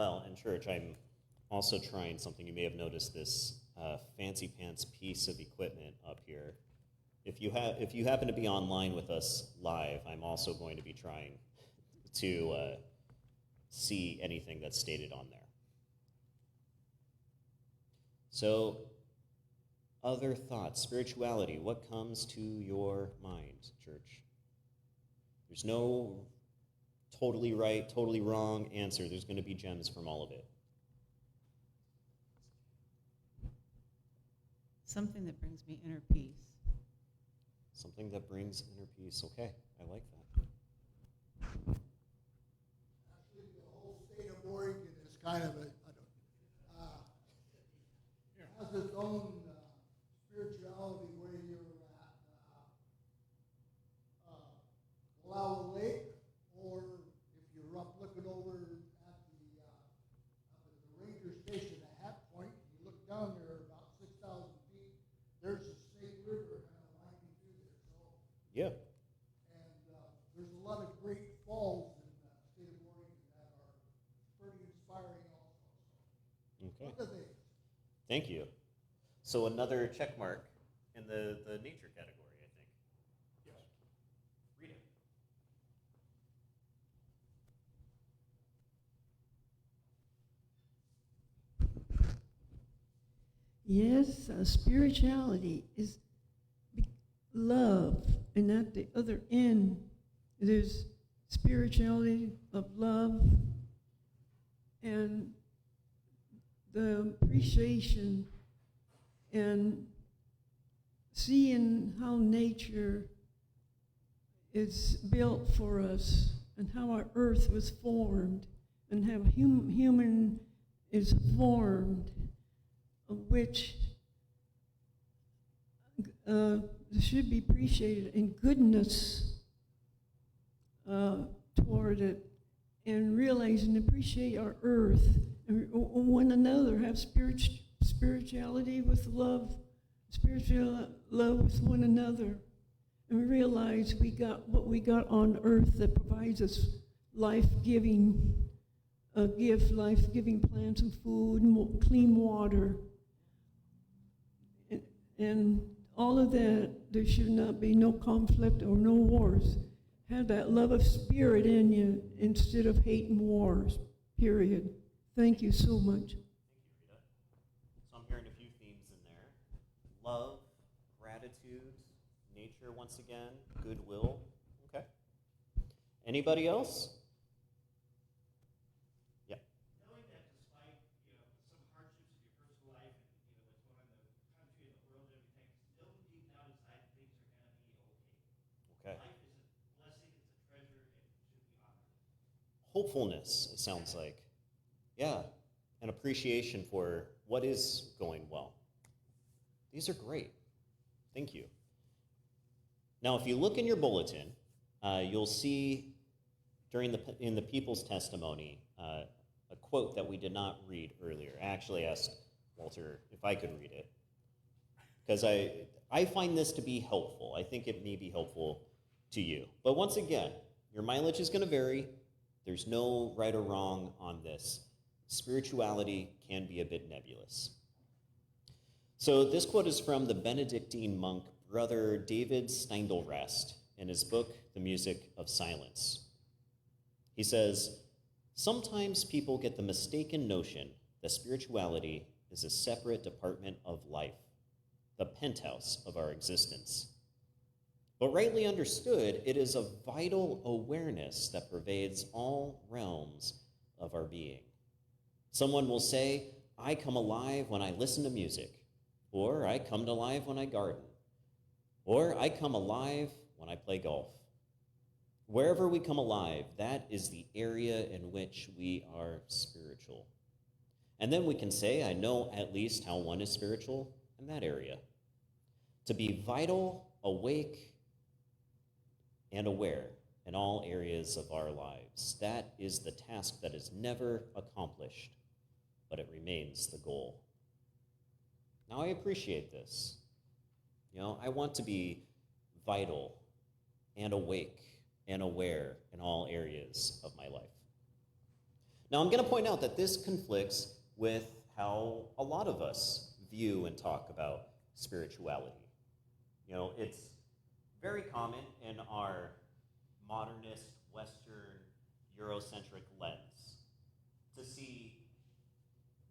Well, in church, I'm also trying something. You may have noticed this fancy pants piece of equipment up here. If you happen to be online with us live, I'm also going to be trying to see anything that's stated on there. So, other thoughts, spirituality, what comes to your mind, church? There's no totally right, totally wrong answer. There's going to be gems from all of it. Something that brings me inner peace. Something that brings inner peace. Okay, I like that. Actually, the whole state of Oregon is kind of has its own spirituality where you're at Wallowa Lake, or if you're up looking over at the ranger station at Hat Point, you look down there about 6,000 feet, there's the state river kind of winding through there. So Yeah. and there's a lot of great falls in the state of Oregon that are pretty inspiring also. Okay. Look at these. Thank you. So another check mark in the nature category, I think. Yes. Read it. Yes, spirituality is love, and at the other end, there's spirituality of love and the appreciation and seeing how nature is built for us and how our earth was formed and how human is formed, which should be appreciated, and goodness toward it, and realize and appreciate our earth and one another, have spirituality with love, spiritual love with one another, and realize we got what we got on earth that provides us life-giving gift, life-giving plants and food, and clean water. And all of that, there should not be no conflict or no wars. Have that love of spirit in you instead of hate and wars, period. Thank you so much. Thank you, Rita. So I'm hearing a few themes in there. Love, gratitude, nature once again, goodwill. Okay. Anybody else? Yeah. Knowing that despite, some hardships in your personal life and, what's going on in the country and the world and everything, still deep down inside things are going to be okay. Okay. Life is a blessing, it's a treasure, and it should be honored. Hopefulness, it sounds like. Yeah, an appreciation for what is going well. These are great. Thank you. Now, if you look in your bulletin, you'll see in the people's testimony a quote that we did not read earlier. I actually asked Walter if I could read it, because I find this to be helpful. I think it may be helpful to you. But once again, your mileage is going to vary. There's no right or wrong on this. Spirituality can be a bit nebulous. So this quote is from the Benedictine monk, Brother David Steindl-Rast, in his book, The Music of Silence. He says, "Sometimes people get the mistaken notion that spirituality is a separate department of life, the penthouse of our existence. But rightly understood, it is a vital awareness that pervades all realms of our being. Someone will say, I come alive when I listen to music, or I come alive when I garden, or I come alive when I play golf. Wherever we come alive, that is the area in which we are spiritual. And then we can say, I know at least how one is spiritual in that area. To be vital, awake, and aware in all areas of our lives. That is the task that is never accomplished, but it remains the goal." Now, I appreciate this. I want to be vital and awake and aware in all areas of my life. Now, I'm going to point out that this conflicts with how a lot of us view and talk about spirituality. You know, it's very common in our modernist, Western, Eurocentric lens to see,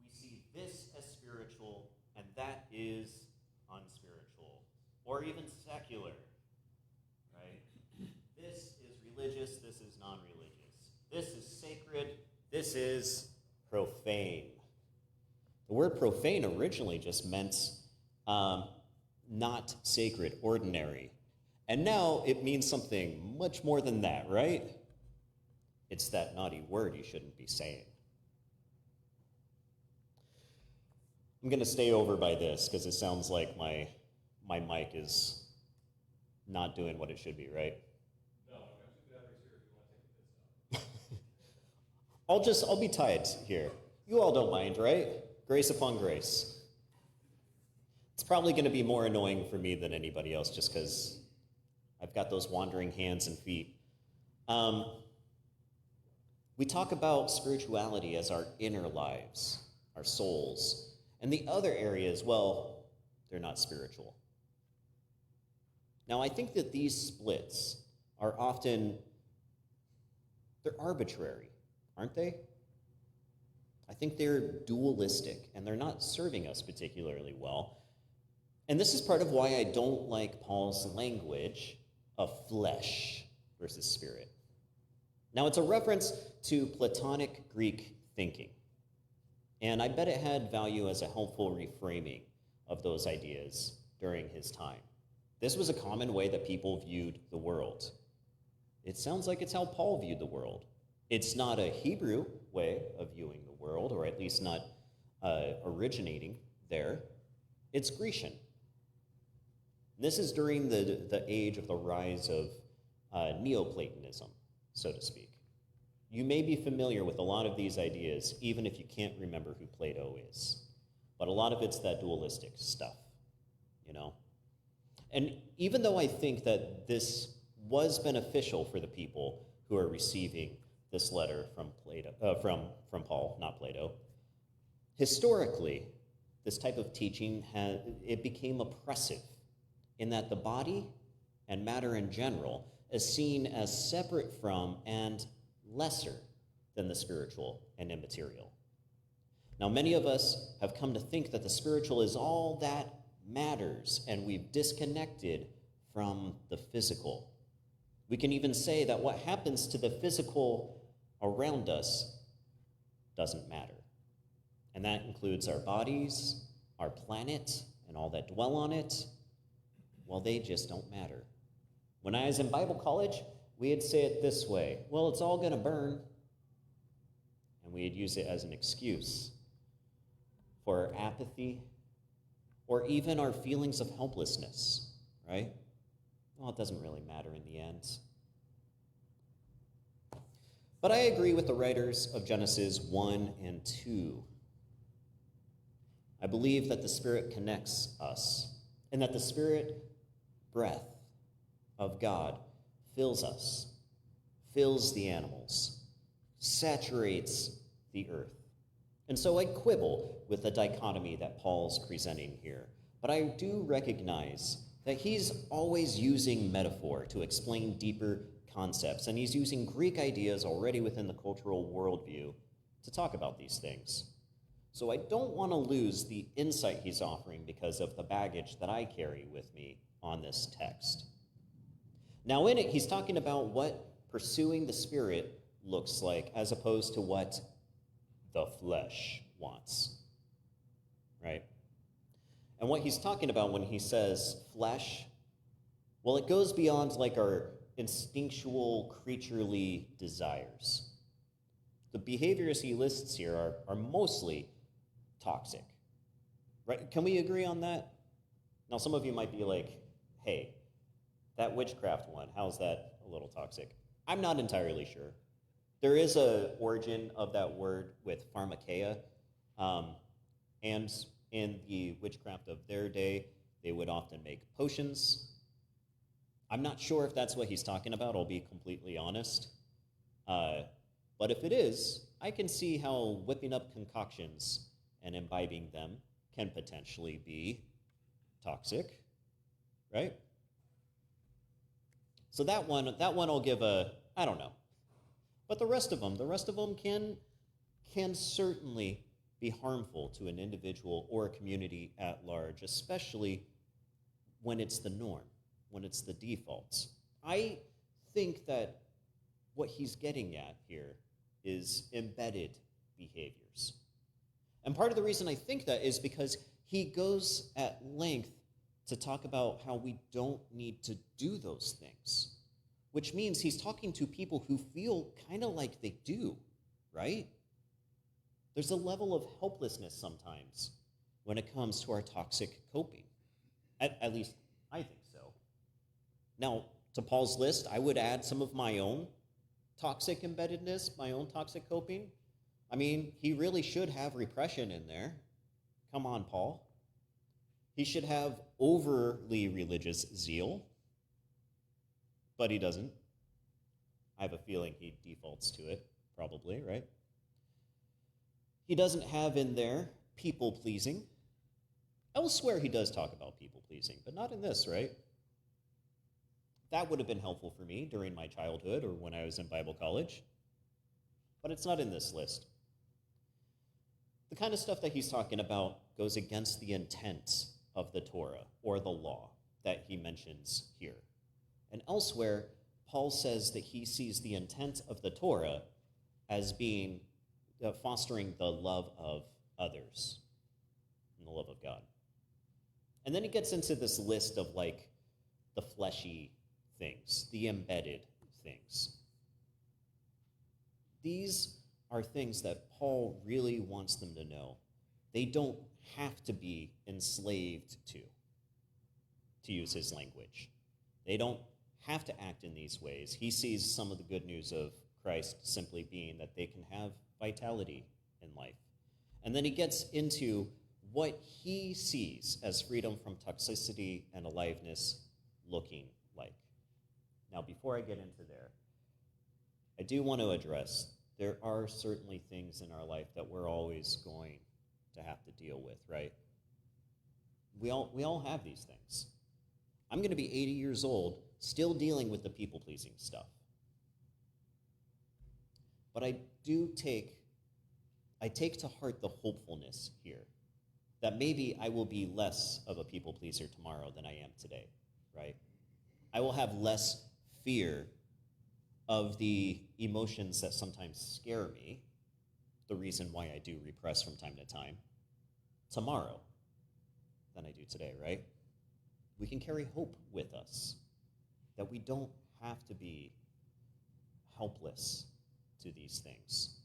we see this as spiritual and that is unspiritual, or even secular, right? This is religious, this is non-religious. This is sacred, this is profane. The word profane originally just meant not sacred, ordinary. And now it means something much more than that, right? It's that naughty word you shouldn't be saying. I'm going to stay over by this because it sounds like my mic is not doing what it should be, right? No, I've got two batteries here if you want to take this out. I'll be tied here. You all don't mind, right? Grace upon grace. It's probably going to be more annoying for me than anybody else just because I've got those wandering hands and feet. We talk about spirituality as our inner lives, our souls. And the other areas, well, they're not spiritual. Now, I think that these splits are often, they're arbitrary, aren't they? I think they're dualistic, and they're not serving us particularly well. And this is part of why I don't like Paul's language of flesh versus spirit. Now, it's a reference to Platonic Greek thinking. And I bet it had value as a helpful reframing of those ideas during his time. This was a common way that people viewed the world. It sounds like it's how Paul viewed the world. It's not a Hebrew way of viewing the world, or at least not originating there. It's Grecian. This is during the age of the rise of Neoplatonism, so to speak. You may be familiar with a lot of these ideas, even if you can't remember who Plato is. But a lot of it's that dualistic stuff, you know? And even though I think that this was beneficial for the people who are receiving this letter from from Paul, not Plato, historically, this type of teaching it became oppressive in that the body and matter in general is seen as separate from and lesser than the spiritual and immaterial. Now, many of us have come to think that the spiritual is all that matters, and we've disconnected from the physical. We can even say that what happens to the physical around us doesn't matter. And that includes our bodies, our planet, and all that dwell on it. Well, they just don't matter. When I was in Bible college, we'd say it this way: well, it's all going to burn. And we'd use it as an excuse for our apathy or even our feelings of helplessness, right? Well, it doesn't really matter in the end. But I agree with the writers of Genesis 1 and 2. I believe that the Spirit connects us and that the Spirit breath of God fills us, fills the animals, saturates the earth. And so I quibble with the dichotomy that Paul's presenting here. But I do recognize that he's always using metaphor to explain deeper concepts, and he's using Greek ideas already within the cultural worldview to talk about these things. So I don't want to lose the insight he's offering because of the baggage that I carry with me on this text. Now in it, he's talking about what pursuing the Spirit looks like as opposed to what the flesh wants, right? And what he's talking about when he says flesh, well, it goes beyond like our instinctual, creaturely desires. The behaviors he lists here are mostly toxic, right? Can we agree on that? Now, some of you might be like, hey, that witchcraft one, how's that a little toxic? I'm not entirely sure. There is an origin of that word with pharmakeia, and in the witchcraft of their day, they would often make potions. I'm not sure if that's what he's talking about, I'll be completely honest. But if it is, I can see how whipping up concoctions and imbibing them can potentially be toxic, right? So that one I'll give a, I don't know. But the rest of them can certainly be harmful to an individual or a community at large, especially when it's the norm, when it's the default. I think that what he's getting at here is embedded behaviors. And part of the reason I think that is because he goes at length to talk about how we don't need to do those things, which means he's talking to people who feel kind of like they do, right? There's a level of helplessness sometimes when it comes to our toxic coping. At least I think so. Now, to Paul's list, I would add some of my own toxic embeddedness, my own toxic coping. I mean, he really should have repression in there. Come on, Paul. He should have overly religious zeal, but he doesn't. I have a feeling he defaults to it, probably, right? He doesn't have in there people-pleasing. Elsewhere he does talk about people-pleasing, but not in this, right? That would have been helpful for me during my childhood or when I was in Bible college, but it's not in this list. The kind of stuff that he's talking about goes against the intent of the Torah or the law that he mentions here. And elsewhere, Paul says that he sees the intent of the Torah as being fostering the love of others and the love of God. And then he gets into this list of like the fleshy things, the embedded things. These are things that Paul really wants them to know. They don't have to be enslaved to use his language. They don't have to act in these ways. He sees some of the good news of Christ simply being that they can have vitality in life. And then he gets into what he sees as freedom from toxicity and aliveness looking like. Now, before I get into there, I do want to address there are certainly things in our life that we're always going to have to deal with, right? We all have these things. I'm going to be 80 years old, still dealing with the people-pleasing stuff. But I take to heart the hopefulness here, that maybe I will be less of a people-pleaser tomorrow than I am today, right? I will have less fear of the emotions that sometimes scare me, the reason why I do repress from time to time, tomorrow than I do today, right? We can carry hope with us, that we don't have to be helpless to these things.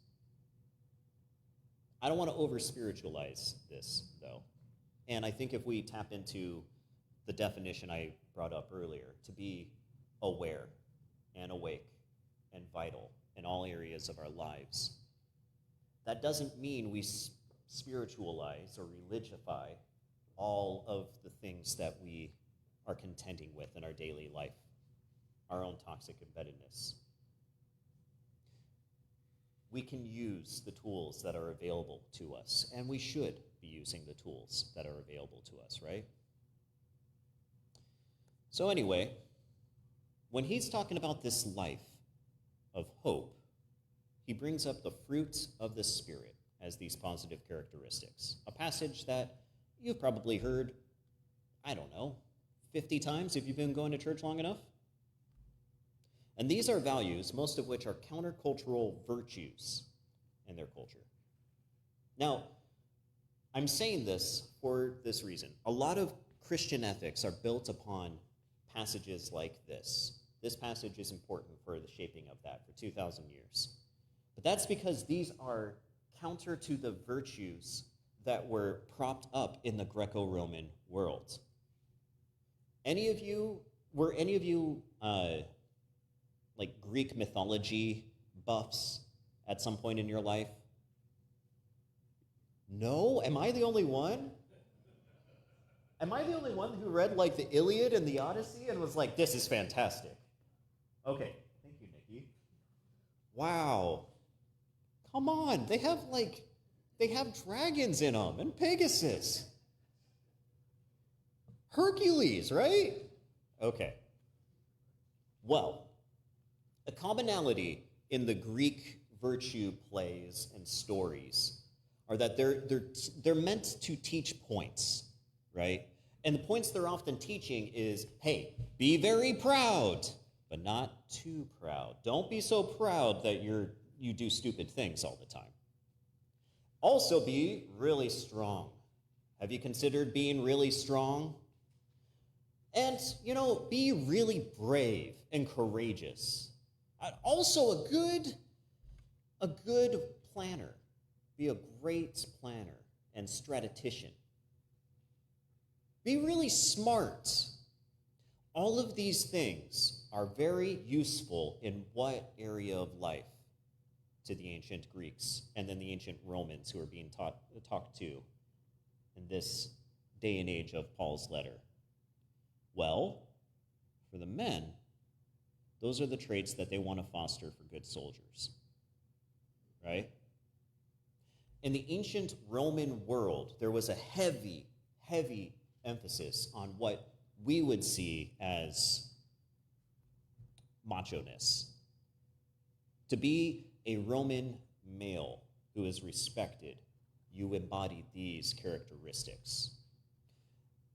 I don't want to over-spiritualize this, though. And I think if we tap into the definition I brought up earlier, to be aware and awake and vital in all areas of our lives, that doesn't mean we spiritualize or religify all of the things that we are contending with in our daily life, our own toxic embeddedness. We can use the tools that are available to us, and we should be using the tools that are available to us, right? So anyway, when he's talking about this life of hope, he brings up the fruits of the Spirit as these positive characteristics. A passage that you've probably heard, 50 times if you've been going to church long enough. And these are values, most of which are countercultural virtues in their culture. Now, I'm saying this for this reason. A lot of Christian ethics are built upon passages like this. This passage is important for the shaping of that for 2,000 years. But that's because these are counter to the virtues that were propped up in the Greco-Roman world. Were any of you like Greek mythology buffs at some point in your life? No? Am I the only one? Am I the only one who read like the Iliad and the Odyssey and was like, this is fantastic? Okay, thank you, Nikki. Wow. Come on, they have dragons in them and Pegasus. Hercules, right? Okay. Well, a commonality in the Greek virtue plays and stories are that they're meant to teach points, right? And the points they're often teaching is, hey, be very proud, but not too proud. Don't be so proud that you do stupid things all the time. Also, be really strong. Have you considered being really strong? And, be really brave and courageous. Also, a good planner. Be a great planner and strategician. Be really smart. All of these things are very useful in what area of life to the ancient Greeks and then the ancient Romans who are being talked to in this day and age of Paul's letter? Well, for the men, those are the traits that they want to foster for good soldiers, right? In the ancient Roman world, there was a heavy, heavy emphasis on what we would see as macho-ness. To be a Roman male who is respected, you embody these characteristics.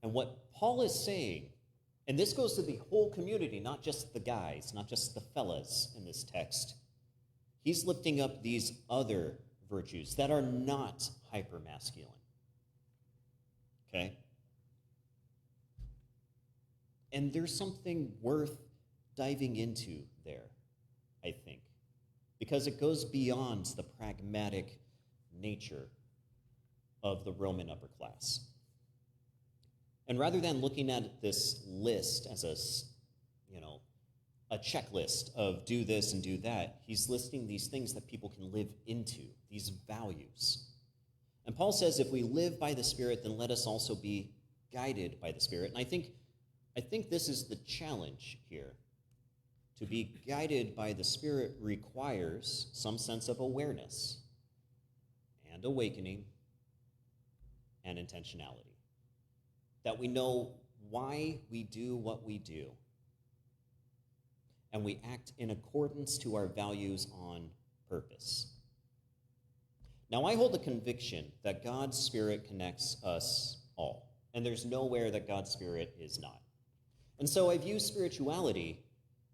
And what Paul is saying, and this goes to the whole community, not just the guys, not just the fellas in this text, he's lifting up these other virtues that are not hypermasculine. Okay? And there's something worth diving into there, I think, because it goes beyond the pragmatic nature of the Roman upper class. And rather than looking at this list as a checklist of do this and do that, he's listing these things that people can live into, these values. And Paul says, if we live by the Spirit, then let us also be guided by the Spirit. And I think this is the challenge here. To be guided by the Spirit requires some sense of awareness and awakening and intentionality. That we know why we do what we do, and we act in accordance to our values on purpose. Now, I hold the conviction that God's Spirit connects us all, and there's nowhere that God's Spirit is not. And so I view spirituality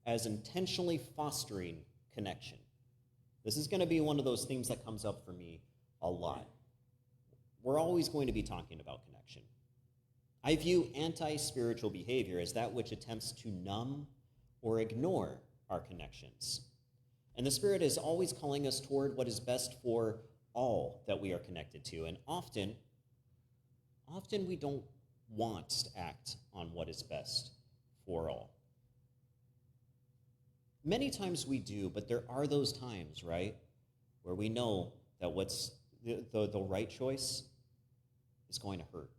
as intentionally fostering connection. This is going to be one of those themes that comes up for me a lot. We're always going to be talking about connection. I view anti-spiritual behavior as that which attempts to numb or ignore our connections. And the Spirit is always calling us toward what is best for all that we are connected to. And often we don't want to act on what is best for all. Many times we do, but there are those times, right, where we know that what's the right choice is going to hurt,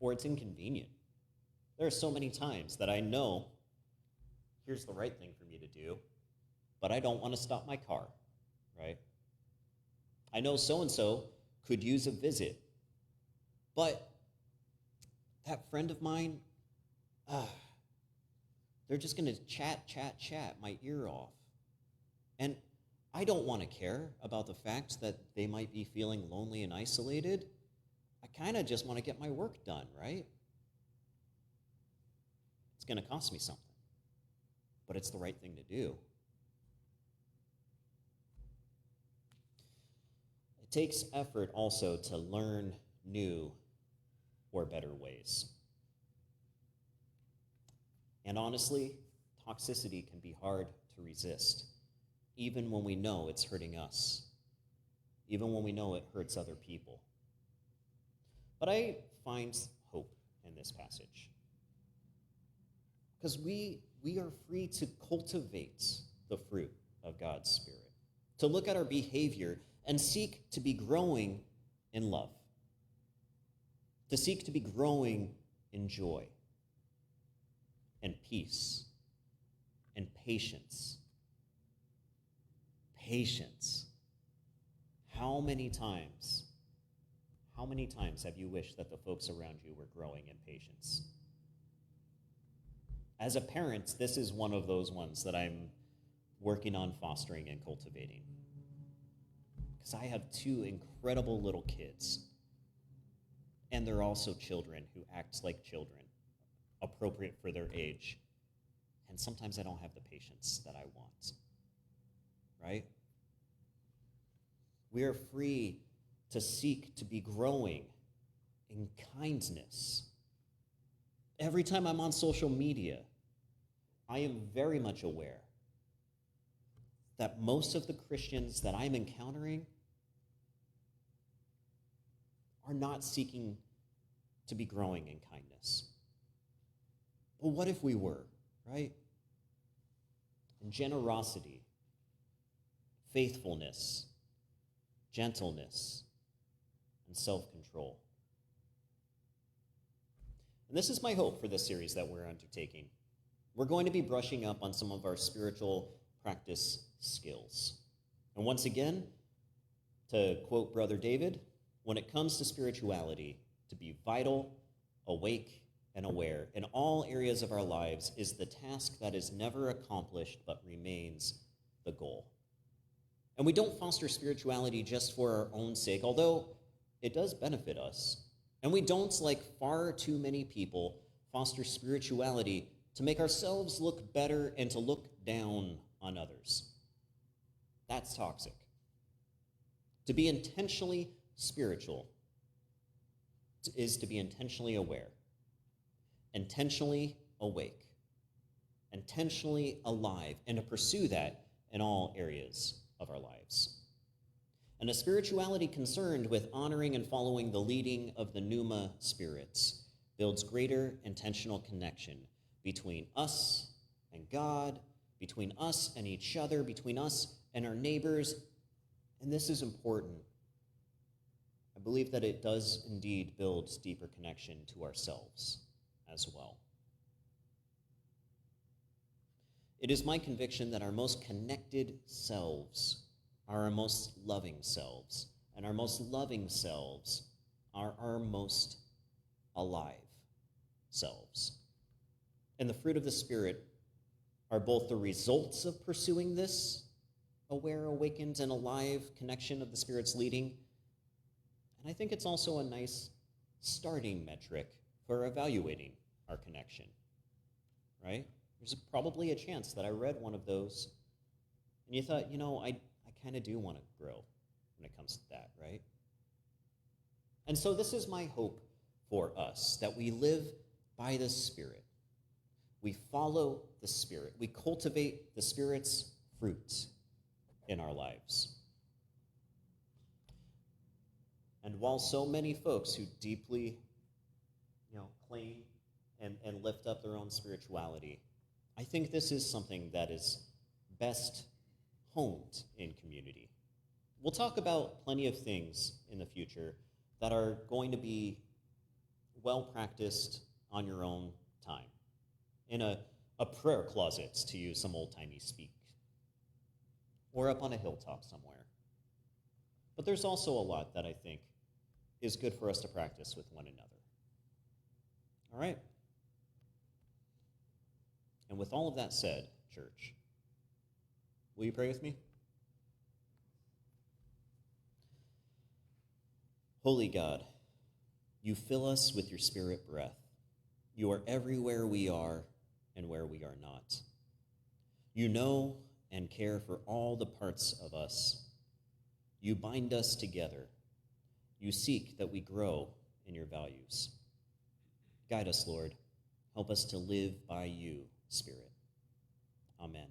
or it's inconvenient. There are so many times that I know here's the right thing for me to do, but I don't want to stop my car, right? I know so-and-so could use a visit, but that friend of mine, they're just going to chat my ear off. And I don't want to care about the fact that they might be feeling lonely and isolated. I kind of just want to get my work done, right? It's going to cost me something, but it's the right thing to do. It takes effort also to learn new or better ways. And honestly, toxicity can be hard to resist, even when we know it's hurting us, even when we know it hurts other people. But I find hope in this passage, because we are free to cultivate the fruit of God's Spirit, to look at our behavior and seek to be growing in love, to seek to be growing in joy and peace and patience How many times have you wished that the folks around you were growing in patience? As a parent, this is one of those ones that I'm working on fostering and cultivating. Because I have two incredible little kids, and they're also children who act like children, appropriate for their age. And sometimes I don't have the patience that I want, right? We are free to seek to be growing in kindness. Every time I'm on social media, I am very much aware that most of the Christians that I'm encountering are not seeking to be growing in kindness. But what if we were, right? And generosity, faithfulness, gentleness, and self-control. And this is my hope for this series that we're undertaking. We're going to be brushing up on some of our spiritual practice skills. And once again, to quote Brother David, when it comes to spirituality, to be vital, awake, and aware in all areas of our lives is the task that is never accomplished but remains the goal. And we don't foster spirituality just for our own sake, although it does benefit us. And we don't, like far too many people, foster spirituality to make ourselves look better and to look down on others. That's toxic. To be intentionally spiritual is to be intentionally aware, intentionally awake, intentionally alive, and to pursue that in all areas of our lives. And a spirituality concerned with honoring and following the leading of the pneuma spirits builds greater intentional connection between us and God, between us and each other, between us and our neighbors. And this is important. I believe that it does indeed build deeper connection to ourselves as well. It is my conviction that our most connected selves are our most loving selves, and our most loving selves are our most alive selves. And the fruit of the Spirit are both the results of pursuing this aware, awakened, and alive connection of the Spirit's leading. And I think it's also a nice starting metric for evaluating our connection, right? There's probably a chance that I read one of those and you thought, I kind of do want to grow when it comes to that, right? And so this is my hope for us, that we live by the Spirit. We follow the Spirit. We cultivate the Spirit's fruits in our lives. And while so many folks who deeply, claim and lift up their own spirituality, I think this is something that is best honed in community. We'll talk about plenty of things in the future that are going to be well practiced on your own time, in a prayer closet, to use some old-timey speak, or up on a hilltop somewhere. But there's also a lot that I think is good for us to practice with one another. All right? And with all of that said, church, will you pray with me? Holy God, you fill us with your Spirit breath. You are everywhere we are and where we are not. You know and care for all the parts of us. You bind us together. You seek that we grow in your values. Guide us, Lord. Help us to live by you, Spirit. Amen.